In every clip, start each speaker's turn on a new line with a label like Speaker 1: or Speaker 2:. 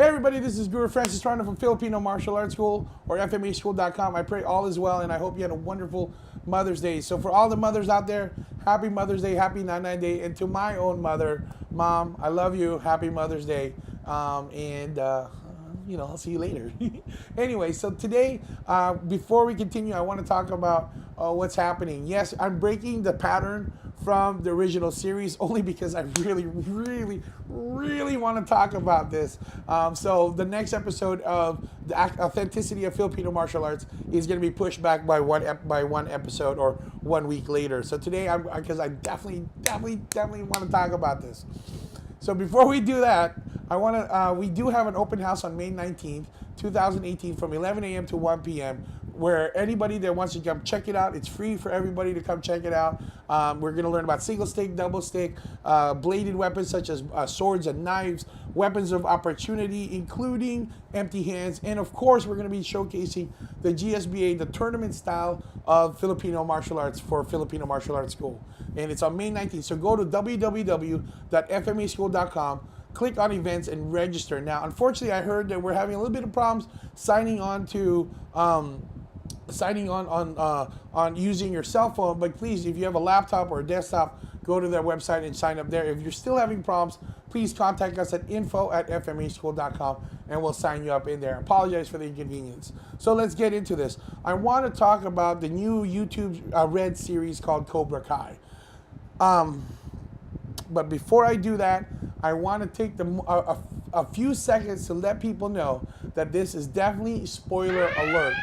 Speaker 1: Hey everybody, this is Guro Francis from Filipino Martial Arts School or FMAschool.com. I pray all is well and I hope you had a wonderful Mother's Day. So for all the mothers out there, happy Mother's Day, happy Nanay Day. And to my own mother, Mom, I love you, happy Mother's Day. I'll see you later. Anyway, so today, before we continue, I want to talk about what's happening. Yes, I'm breaking the pattern from the original series only because I really want to talk about this. So the next episode of the authenticity of Filipino martial arts is going to be pushed back by one episode or 1 week later. So today, because I definitely want to talk about this. So before we do that, we do have an open house on May 19th, 2018 from 11 a.m. to 1 p.m. where anybody that wants to come check it out, it's free for everybody to come check it out. We're going to learn about single stick, double stick, bladed weapons such as swords and knives, weapons of opportunity, including empty hands. And of course, we're going to be showcasing the GSBA, the tournament style of Filipino martial arts for Filipino Martial Arts School. And it's on May 19th. So go to www.fmaschool.com, click on events and register. Now, unfortunately, I heard that we're having a little bit of problems signing on using your cell phone. But please, if you have a laptop or a desktop, go to their website and sign up there. If you're still having problems, please contact us at info@fmaschool.com and we'll sign you up in there. I apologize for the inconvenience. So let's get into this. I want to talk about the new YouTube Red series called COBRA Kai. But before I do that, I want to take a few seconds to let people know that this is definitely spoiler alert.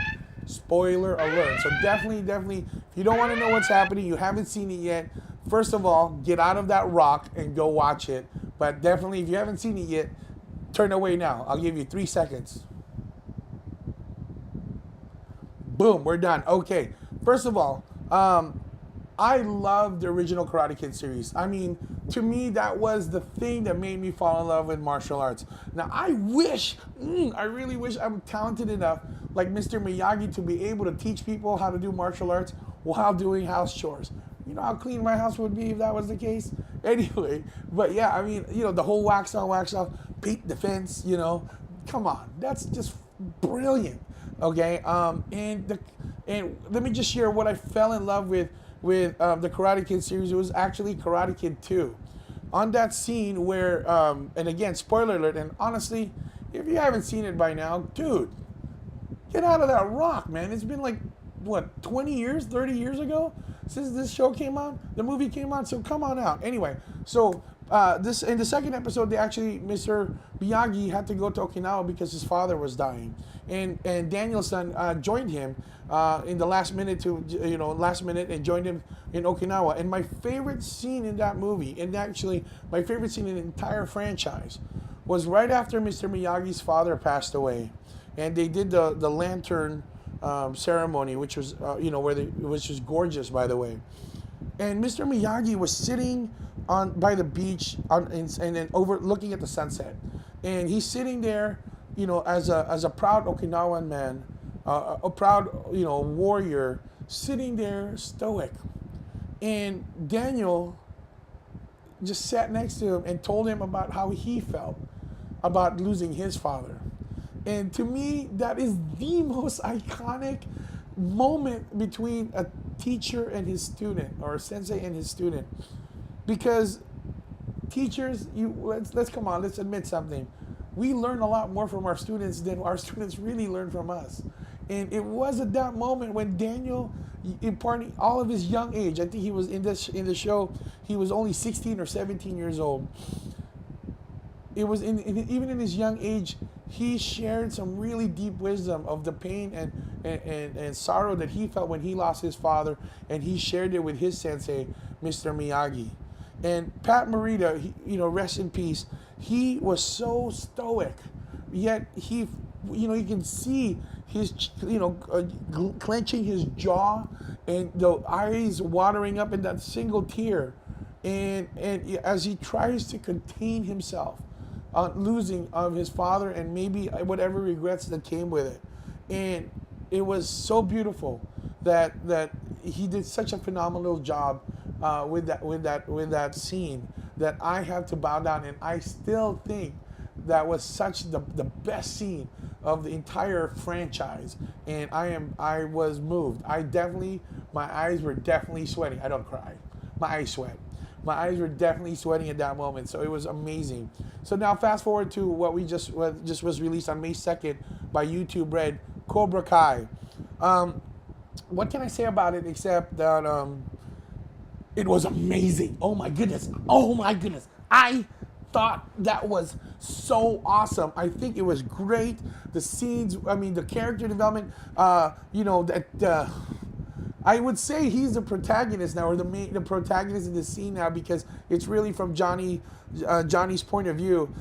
Speaker 1: Spoiler alert. So definitely, if you don't want to know what's happening, you haven't seen it yet, first of all, get out of that rock and go watch it. But definitely, if you haven't seen it yet, turn away now. I'll give you 3 seconds. Boom, we're done. Okay, first of all, I love the original Karate Kid series. I mean, to me, that was the thing that made me fall in love with martial arts. Now, I really wish I'm talented enough, like Mr. Miyagi, to be able to teach people how to do martial arts while doing house chores. You know how clean my house would be if that was the case? Anyway, but yeah, I mean, the whole wax off, paint defense, come on. That's just brilliant, okay? And let me just share what I fell in love with the Karate Kid series. It was actually Karate Kid 2. On that scene where, and again, spoiler alert, and honestly, if you haven't seen it by now, dude, get out of that rock, man. It's been like, 20 years, 30 years ago since this show came out, the movie came out, so come on out. Anyway, so this in the second episode, Mr. Miyagi had to go to Okinawa because his father was dying. And Danielson joined him in the last minute and joined him in Okinawa. And my favorite scene in that movie, and actually my favorite scene in the entire franchise, was right after Mr. Miyagi's father passed away, and they did the lantern ceremony, which was which was gorgeous, by the way. And Mr. Miyagi was sitting by the beach and then overlooking at the sunset, and he's sitting there, as a proud Okinawan man, a proud warrior, sitting there stoic. And Daniel just sat next to him and told him about how he felt about losing his father. And to me, that is the most iconic moment between a teacher and his student, or a sensei and his student. Because teachers, let's come on, let's admit something. We learn a lot more from our students than our students really learn from us. And it was at that moment when Daniel, imparting all of his young age, I think he was in the show, he was only 16 or 17 years old. It was even in his young age, he shared some really deep wisdom of the pain and sorrow that he felt when he lost his father, and he shared it with his sensei, Mr. Miyagi. And Pat Morita, rest in peace, he was so stoic, yet you can see his, clenching his jaw and the eyes watering up in that single tear. And as he tries to contain himself on losing of his father and maybe whatever regrets that came with it. And it was so beautiful that he did such a phenomenal job with that scene that I have to bow down. And I still think that was such the best scene of the entire franchise, and I was moved. My eyes were definitely sweating. I don't cry, my eyes sweat. My eyes were definitely sweating at that moment, so it was amazing. So now fast forward to what just was released on May 2nd by YouTube Red, Cobra Kai. What can I say about it except that it was amazing. Oh my goodness. Oh my goodness. I thought that was so awesome. I think it was great. The scenes, I mean, the character development, I would say he's the protagonist now, or the protagonist in the scene now, because it's really from Johnny's point of view,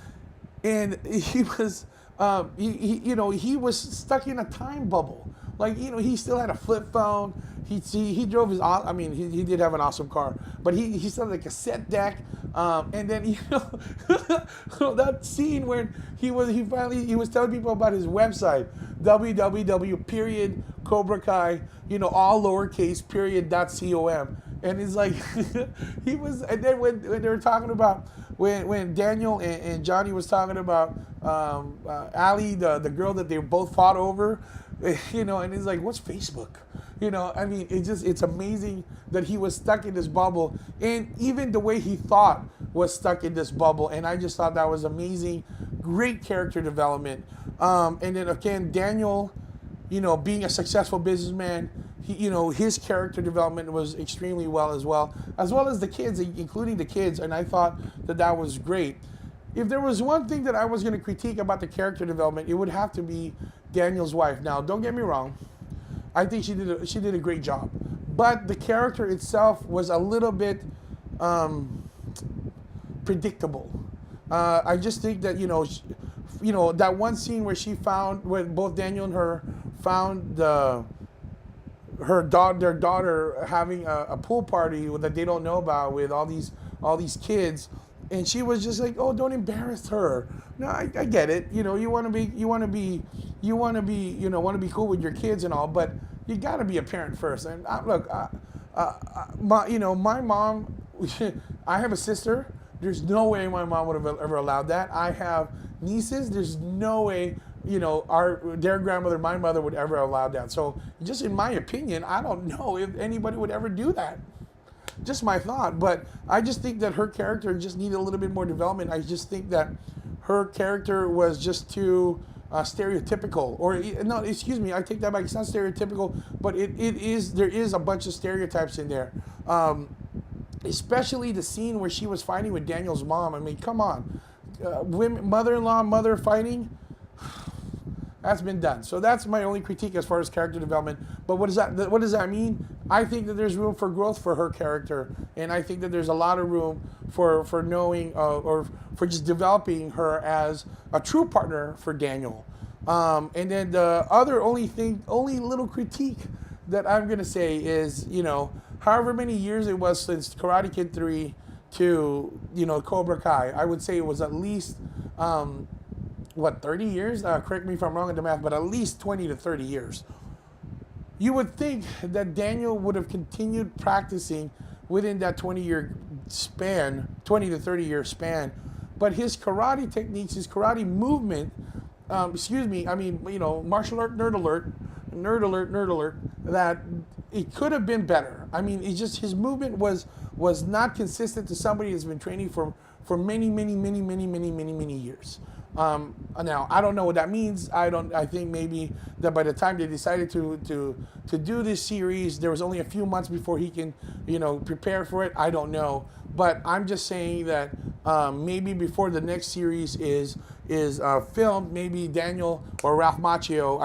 Speaker 1: and he was, he was stuck in a time bubble. Like, he still had a flip phone. He drove his, I mean, he did have an awesome car, but he still had a cassette deck. And then, that scene where he was telling people about his website, www.Cobra Kai, all lowercase .com. And it's like, and then when they were talking about, when Daniel and Johnny was talking about Ali, the girl that they both fought over, and he's like, what's Facebook? I mean, it's amazing that he was stuck in this bubble, and even the way he thought was stuck in this bubble. And I just thought that was amazing. Great character development. And then again, Daniel, being a successful businessman, his character development was extremely well, as well as the kids, including the kids. And I thought that was great. If there was one thing that I was going to critique about the character development, it would have to be Daniel's wife. Now, don't get me wrong. I think she did a great job. But the character itself was a little bit predictable. I just think that, that one scene where both Daniel and her found their daughter having a pool party that they don't know about with all these kids. And she was just like, "Oh, don't embarrass her." No, I get it. You want to be cool with your kids and all, but you got to be a parent first. And my mom, I have a sister. There's no way my mom would have ever allowed that. I have nieces. There's no way, their grandmother, my mother, would ever allow that. So, just in my opinion, I don't know if anybody would ever do that. Just my thought, but I just think that her character just needed a little bit more development. I just think that her character was just too stereotypical. Or no, excuse me, I take that back. It's not stereotypical, but there is a bunch of stereotypes in there. Especially the scene where she was fighting with Daniel's mom. I mean, come on, mother-in-law, mother fighting. That's been done. So that's my only critique as far as character development. But what does that mean? I think that there's room for growth for her character, and I think that there's a lot of room for knowing or for just developing her as a true partner for Daniel. And then the only little critique that I'm gonna say is, however many years it was since Karate Kid 3 to Cobra Kai, I would say it was at least 30 years? Correct me if I'm wrong in the math, but at least 20 to 30 years. You would think that Daniel would have continued practicing within that 20 to 30 year span, but his karate techniques, his karate movement, martial art nerd alert, that it could have been better. I mean, it's just his movement was not consistent to somebody that's been training for many years. Now I don't know what that means. I think maybe that by the time they decided to do this series, there was only a few months before he can, prepare for it. I don't know, but I'm just saying that maybe before the next series is filmed, maybe Daniel or Ralph Macchio,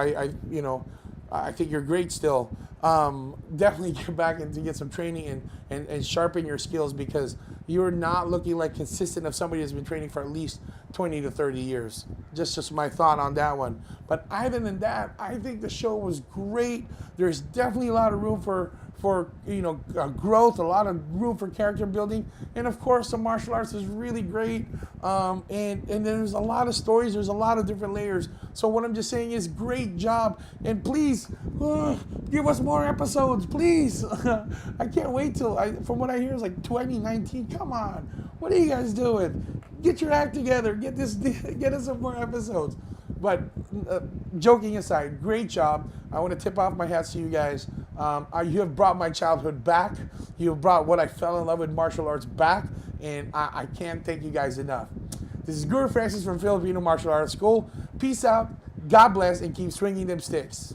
Speaker 1: I think you're great still. Definitely get back and to get some training and sharpen your skills, because you're not looking like consistent of somebody that's been training for at least 20 to 30 years. Just my thought on that one. But other than that, I think the show was great. There's definitely a lot of room for growth, a lot of room for character building, and of course the martial arts is really great. And then there's a lot of stories. There's a lot of different layers. So what I'm just saying is, great job, and please give us more episodes, please. I can't wait from what I hear is like 2019. Come on, what are you guys doing? get your act together. Get this, get us some more episodes. But joking aside, great job. I want to tip off my hats to you guys. You have brought my childhood back. You have brought what I fell in love with martial arts back, and I can't thank you guys enough. This is Guro Francis from Filipino Martial Arts School. Peace out. God bless, and keep swinging them sticks.